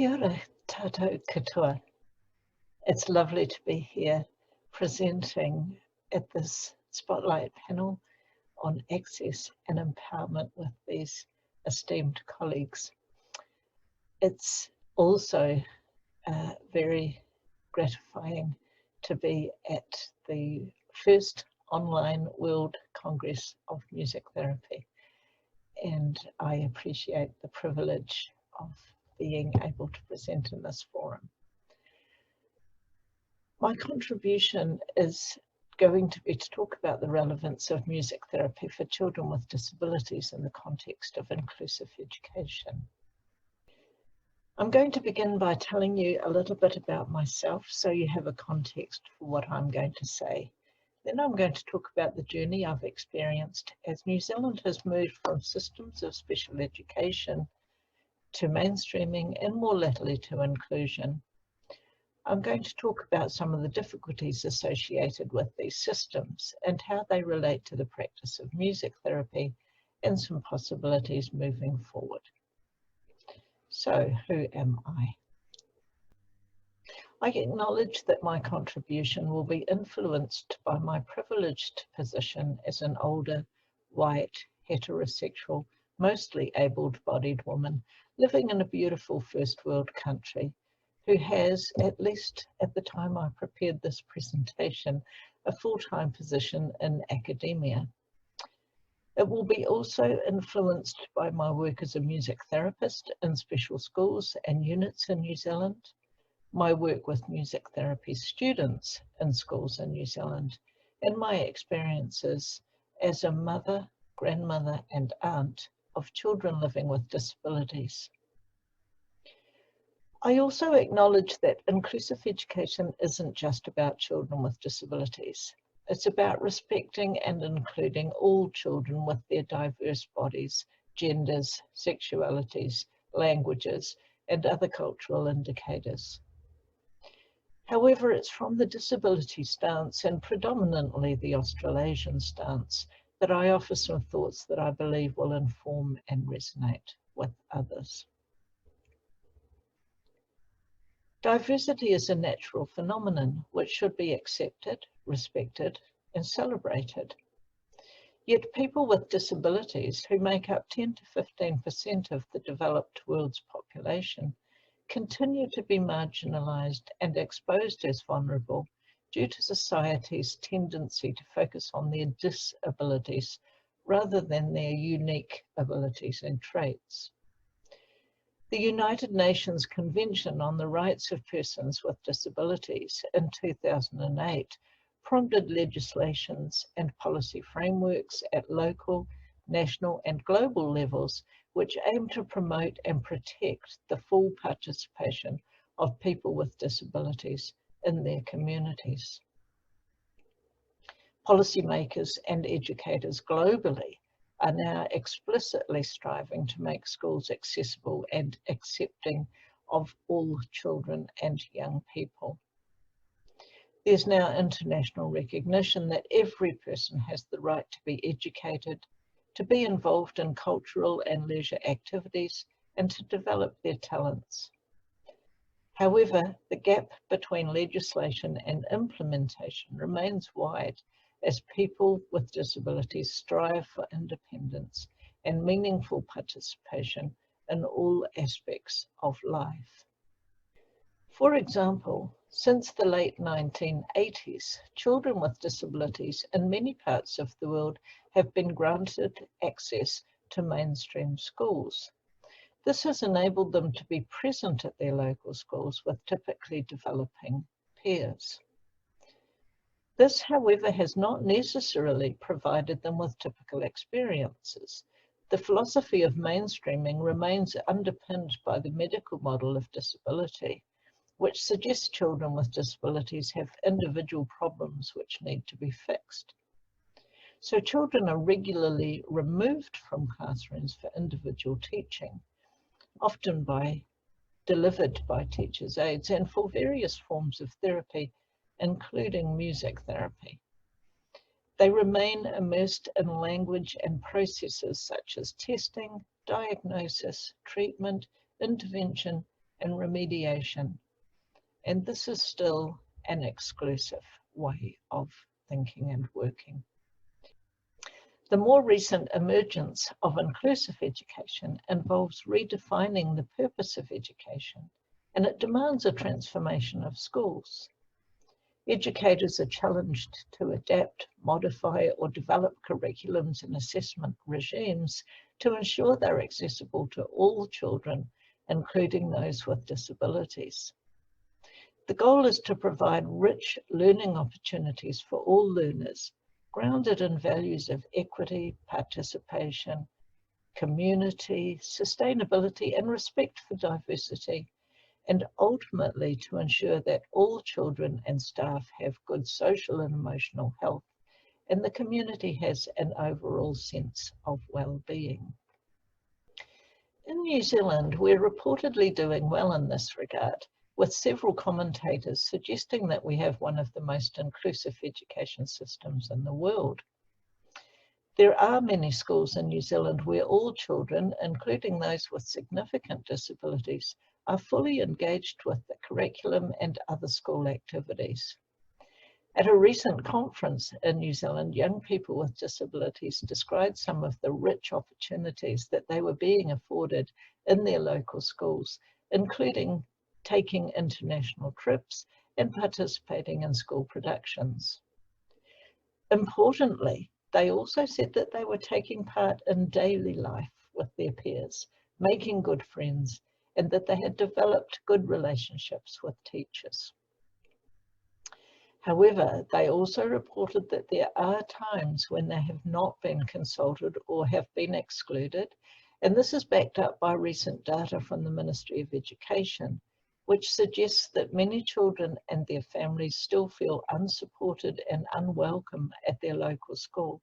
Kia ora, tātou katoa. It's lovely to be here presenting at this spotlight panel on access and empowerment with these esteemed colleagues. It's also very gratifying to be at the first online World Congress of Music Therapy, and I appreciate the privilege of being able to present in this forum. My contribution is going to be to talk about the relevance of music therapy for children with disabilities in the context of inclusive education. I'm going to begin by telling you a little bit about myself so you have a context for what I'm going to say. Then I'm going to talk about the journey I've experienced as New Zealand has moved from systems of special education to mainstreaming and more latterly to inclusion. I'm going to talk about some of the difficulties associated with these systems and how they relate to the practice of music therapy and some possibilities moving forward. So, who am I? I acknowledge that my contribution will be influenced by my privileged position as an older, white, heterosexual, mostly able-bodied woman living in a beautiful first world country who has, at least at the time I prepared this presentation, a full-time position in academia. It will be also influenced by my work as a music therapist in special schools and units in New Zealand, my work with music therapy students in schools in New Zealand, and my experiences as a mother, grandmother, and aunt of children living with disabilities. I also acknowledge that inclusive education isn't just about children with disabilities. It's about respecting and including all children with their diverse bodies, genders, sexualities, languages, and other cultural indicators. However, it's from the disability stance, and predominantly the Australasian stance, that I offer some thoughts that I believe will inform and resonate with others. Diversity is a natural phenomenon which should be accepted, respected, and celebrated. Yet people with disabilities, who make up 10 to 15% of the developed world's population, continue to be marginalised and exposed as vulnerable due to society's tendency to focus on their disabilities rather than their unique abilities and traits. The United Nations Convention on the Rights of Persons with Disabilities in 2008 prompted legislations and policy frameworks at local, national, and global levels which aim to promote and protect the full participation of people with disabilities in their communities. Policymakers and educators globally are now explicitly striving to make schools accessible and accepting of all children and young people. There's now international recognition that every person has the right to be educated, to be involved in cultural and leisure activities, and to develop their talents. However, the gap between legislation and implementation remains wide as people with disabilities strive for independence and meaningful participation in all aspects of life. For example, since the late 1980s, children with disabilities in many parts of the world have been granted access to mainstream schools. This has enabled them to be present at their local schools with typically developing peers. This, however, has not necessarily provided them with typical experiences. The philosophy of mainstreaming remains underpinned by the medical model of disability, which suggests children with disabilities have individual problems which need to be fixed. So children are regularly removed from classrooms for individual teaching, often delivered by teachers' aides, and for various forms of therapy, including music therapy. They remain immersed in language and processes such as testing, diagnosis, treatment, intervention, and remediation. And this is still an exclusive way of thinking and working. The more recent emergence of inclusive education involves redefining the purpose of education, and it demands a transformation of schools. Educators are challenged to adapt, modify, or develop curriculums and assessment regimes to ensure they're accessible to all children, including those with disabilities. The goal is to provide rich learning opportunities for all learners, grounded in values of equity, participation, community, sustainability, and respect for diversity, and ultimately to ensure that all children and staff have good social and emotional health, and the community has an overall sense of well-being. In New Zealand, we're reportedly doing well in this regard, with several commentators suggesting that we have one of the most inclusive education systems in the world. There are many schools in New Zealand where all children, including those with significant disabilities, are fully engaged with the curriculum and other school activities. At a recent conference in New Zealand, young people with disabilities described some of the rich opportunities that they were being afforded in their local schools, including taking international trips and participating in school productions. Importantly, they also said that they were taking part in daily life with their peers, making good friends, and that they had developed good relationships with teachers. However, they also reported that there are times when they have not been consulted or have been excluded, and this is backed up by recent data from the Ministry of Education, which suggests that many children and their families still feel unsupported and unwelcome at their local school.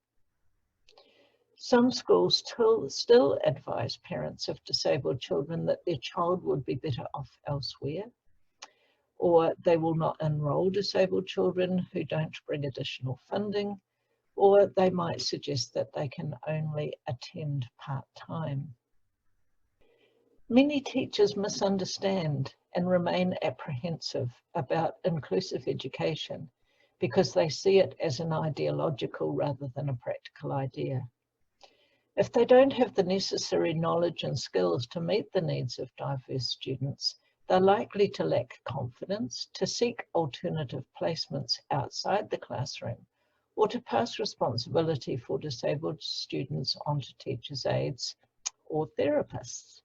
Some schools still advise parents of disabled children that their child would be better off elsewhere, or they will not enroll disabled children who don't bring additional funding, or they might suggest that they can only attend part-time. Many teachers misunderstand and remain apprehensive about inclusive education because they see it as an ideological rather than a practical idea. If they don't have the necessary knowledge and skills to meet the needs of diverse students, they're likely to lack confidence, to seek alternative placements outside the classroom, or to pass responsibility for disabled students onto teachers' aides or therapists.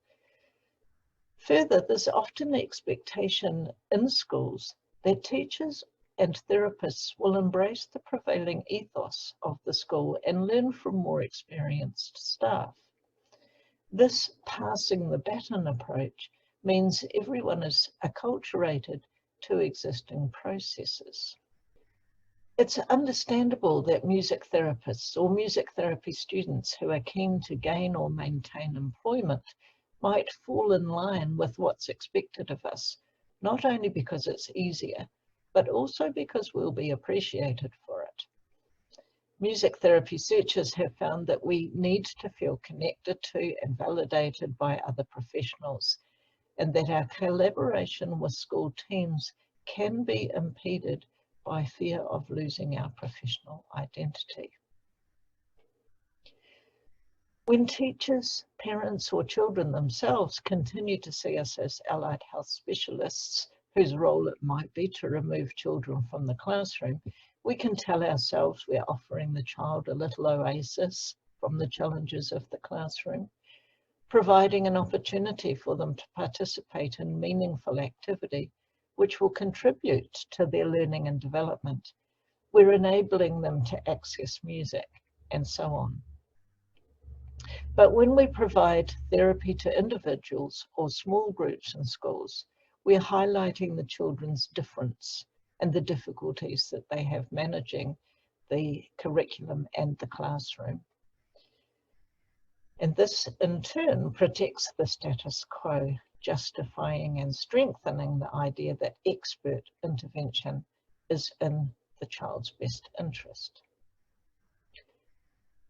Further, there's often the expectation in schools that teachers and therapists will embrace the prevailing ethos of the school and learn from more experienced staff. This passing the baton approach means everyone is acculturated to existing processes. It's understandable that music therapists or music therapy students who are keen to gain or maintain employment might fall in line with what's expected of us, not only because it's easier, but also because we'll be appreciated for it. Music therapy researchers have found that we need to feel connected to and validated by other professionals, and that our collaboration with school teams can be impeded by fear of losing our professional identity. When teachers, parents, or children themselves continue to see us as allied health specialists, whose role it might be to remove children from the classroom, we can tell ourselves we're offering the child a little oasis from the challenges of the classroom, providing an opportunity for them to participate in meaningful activity, which will contribute to their learning and development. We're enabling them to access music, and so on. But when we provide therapy to individuals or small groups in schools, we're highlighting the children's difference and the difficulties that they have managing the curriculum and the classroom. And this in turn protects the status quo, justifying and strengthening the idea that expert intervention is in the child's best interest.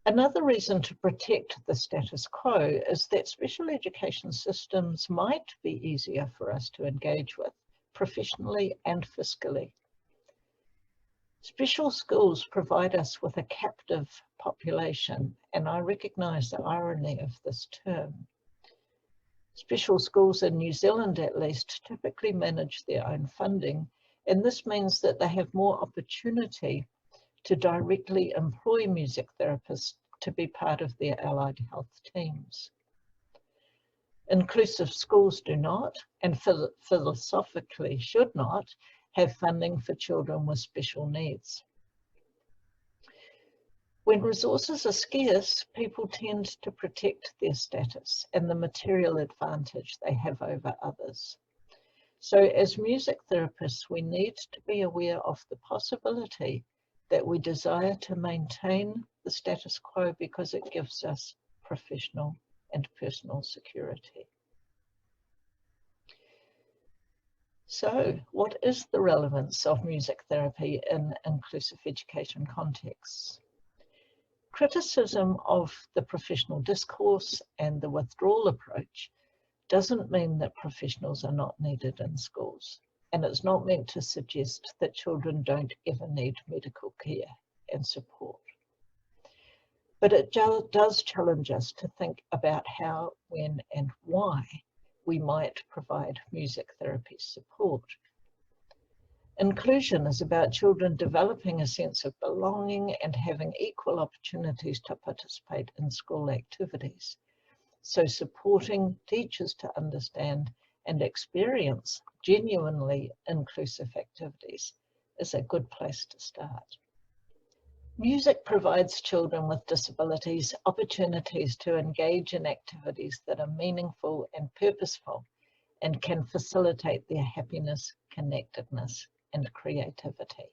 Another reason to protect the status quo is that special education systems might be easier for us to engage with professionally and fiscally. Special schools provide us with a captive population, and I recognise the irony of this term. Special schools in New Zealand, at least, typically manage their own funding, and this means that they have more opportunity to directly employ music therapists to be part of their allied health teams. Inclusive schools do not, and philosophically should not, have funding for children with special needs. When resources are scarce, people tend to protect their status and the material advantage they have over others. So as music therapists, we need to be aware of the possibility that we desire to maintain the status quo because it gives us professional and personal security. So, what is the relevance of music therapy in inclusive education contexts? Criticism of the professional discourse and the withdrawal approach doesn't mean that professionals are not needed in schools, and it's not meant to suggest that children don't ever need medical care and support. But it does challenge us to think about how, when, and why we might provide music therapy support. Inclusion is about children developing a sense of belonging and having equal opportunities to participate in school activities. So supporting teachers to understand and experience genuinely inclusive activities is a good place to start. Music provides children with disabilities opportunities to engage in activities that are meaningful and purposeful and can facilitate their happiness, connectedness, and creativity.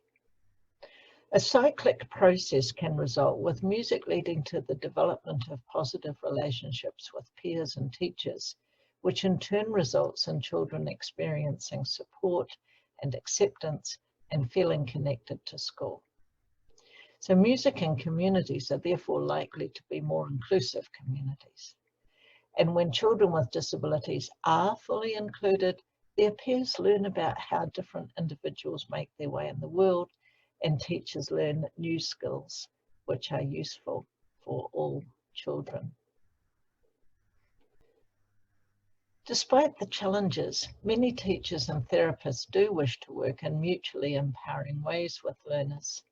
A cyclic process can result with music leading to the development of positive relationships with peers and teachers, which in turn results in children experiencing support and acceptance and feeling connected to school. So music and communities are therefore likely to be more inclusive communities. And when children with disabilities are fully included, their peers learn about how different individuals make their way in the world, and teachers learn new skills which are useful for all children. Despite the challenges, many teachers and therapists do wish to work in mutually empowering ways with learners.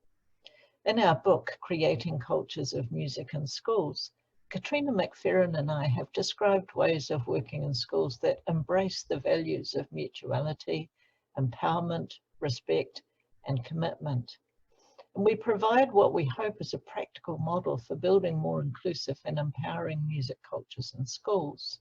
In our book, Creating Cultures of Music in Schools, Katrina McFerrin and I have described ways of working in schools that embrace the values of mutuality, empowerment, respect, and commitment. And we provide what we hope is a practical model for building more inclusive and empowering music cultures in schools.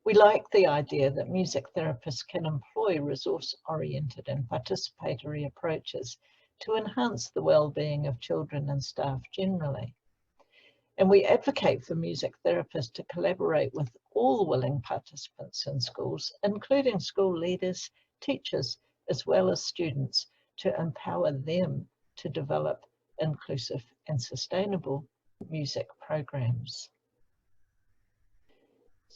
We like the idea that music therapists can employ resource-oriented and participatory approaches to enhance the well-being of children and staff generally. And we advocate for music therapists to collaborate with all willing participants in schools, including school leaders, teachers, as well as students, to empower them to develop inclusive and sustainable music programs.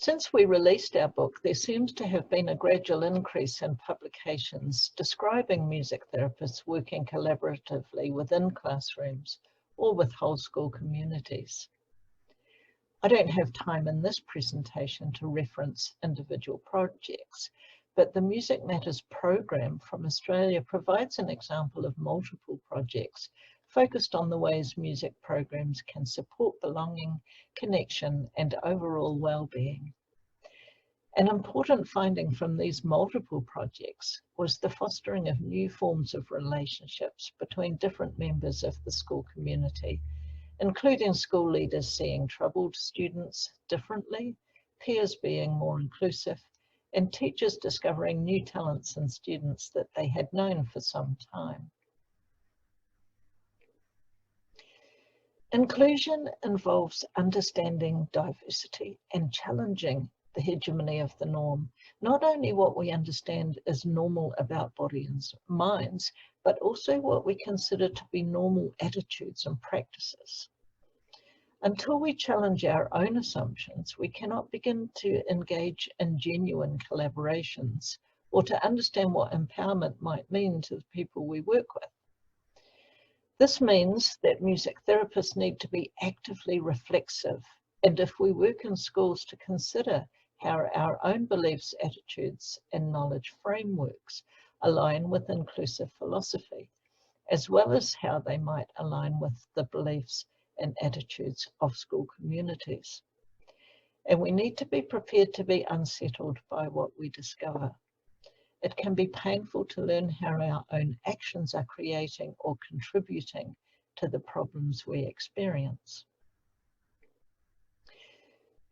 Since we released our book, there seems to have been a gradual increase in publications describing music therapists working collaboratively within classrooms or with whole school communities. I don't have time in this presentation to reference individual projects, but the Music Matters program from Australia provides an example of multiple projects focused on the ways music programs can support belonging, connection, and overall well-being. An important finding from these multiple projects was the fostering of new forms of relationships between different members of the school community, including school leaders seeing troubled students differently, peers being more inclusive, and teachers discovering new talents in students that they had known for some time. Inclusion involves understanding diversity and challenging the hegemony of the norm, not only what we understand as normal about bodies and minds, but also what we consider to be normal attitudes and practices. Until we challenge our own assumptions, we cannot begin to engage in genuine collaborations or to understand what empowerment might mean to the people we work with. This means that music therapists need to be actively reflexive, and if we work in schools, to consider how our own beliefs, attitudes, and knowledge frameworks align with inclusive philosophy, as well as how they might align with the beliefs and attitudes of school communities. And we need to be prepared to be unsettled by what we discover. It can be painful to learn how our own actions are creating or contributing to the problems we experience.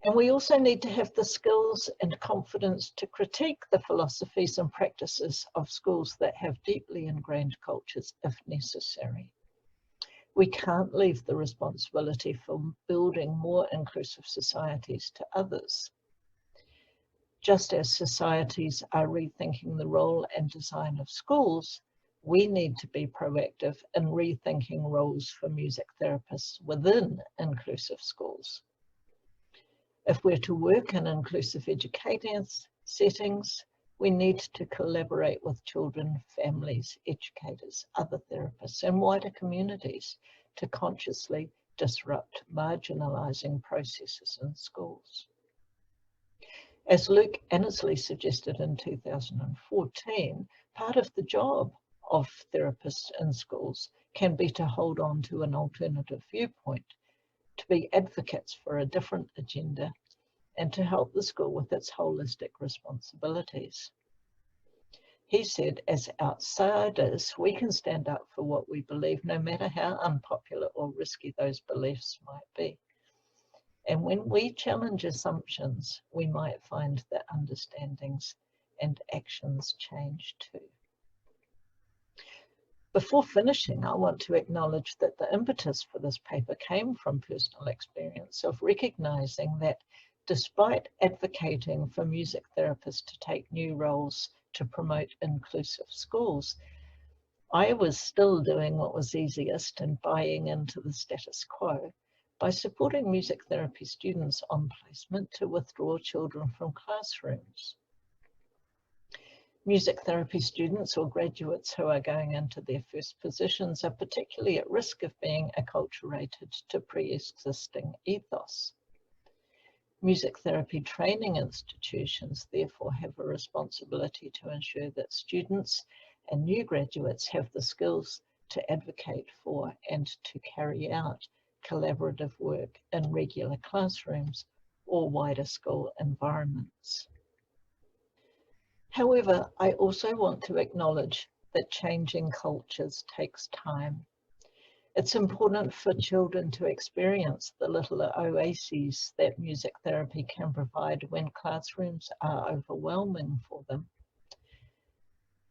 And we also need to have the skills and confidence to critique the philosophies and practices of schools that have deeply ingrained cultures if necessary. We can't leave the responsibility for building more inclusive societies to others. Just as societies are rethinking the role and design of schools, we need to be proactive in rethinking roles for music therapists within inclusive schools. If we're to work in inclusive educating settings, we need to collaborate with children, families, educators, other therapists, and wider communities to consciously disrupt marginalising processes in schools. As Luke Annesley suggested in 2014, part of the job of therapists in schools can be to hold on to an alternative viewpoint, to be advocates for a different agenda, and to help the school with its holistic responsibilities. He said, as outsiders, we can stand up for what we believe, no matter how unpopular or risky those beliefs might be. And when we challenge assumptions, we might find that understandings and actions change too. Before finishing, I want to acknowledge that the impetus for this paper came from personal experience of recognizing that despite advocating for music therapists to take new roles to promote inclusive schools, I was still doing what was easiest and buying into the status quo by supporting music therapy students on placement to withdraw children from classrooms. Music therapy students or graduates who are going into their first positions are particularly at risk of being acculturated to pre-existing ethos. Music therapy training institutions therefore have a responsibility to ensure that students and new graduates have the skills to advocate for and to carry out collaborative work in regular classrooms or wider school environments. However, I also want to acknowledge that changing cultures takes time. It's important for children to experience the little oases that music therapy can provide when classrooms are overwhelming for them.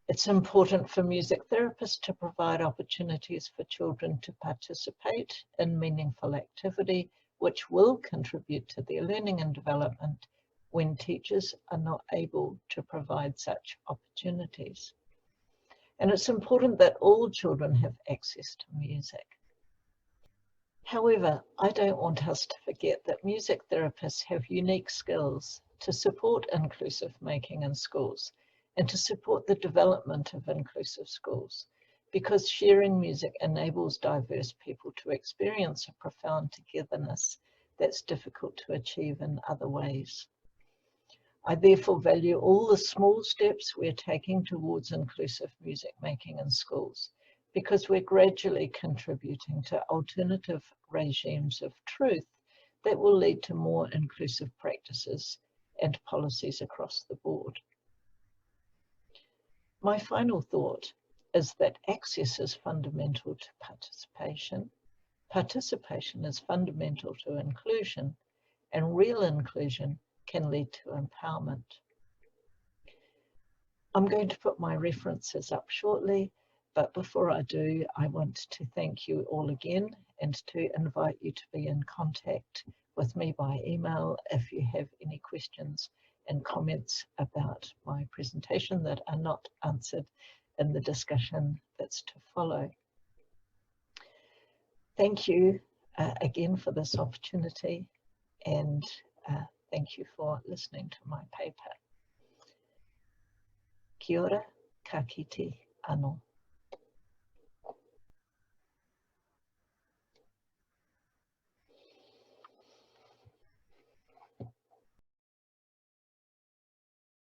It's important for music therapists to provide opportunities for children to participate in meaningful activity, which will contribute to their learning and development when teachers are not able to provide such opportunities. And it's important that all children have access to music. However, I don't want us to forget that music therapists have unique skills to support inclusive making in schools and to support the development of inclusive schools, because sharing music enables diverse people to experience a profound togetherness that's difficult to achieve in other ways. I therefore value all the small steps we're taking towards inclusive music making in schools, because we're gradually contributing to alternative regimes of truth that will lead to more inclusive practices and policies across the board. My final thought is that access is fundamental to participation. Participation is fundamental to inclusion, and real inclusion can lead to empowerment. I'm going to put my references up shortly, but before I do, I want to thank you all again and to invite you to be in contact with me by email if you have any questions and comments about my presentation that are not answered in the discussion that's to follow. Thank you again for this opportunity, and thank you for listening to my paper. Kia ora, ka kite anō.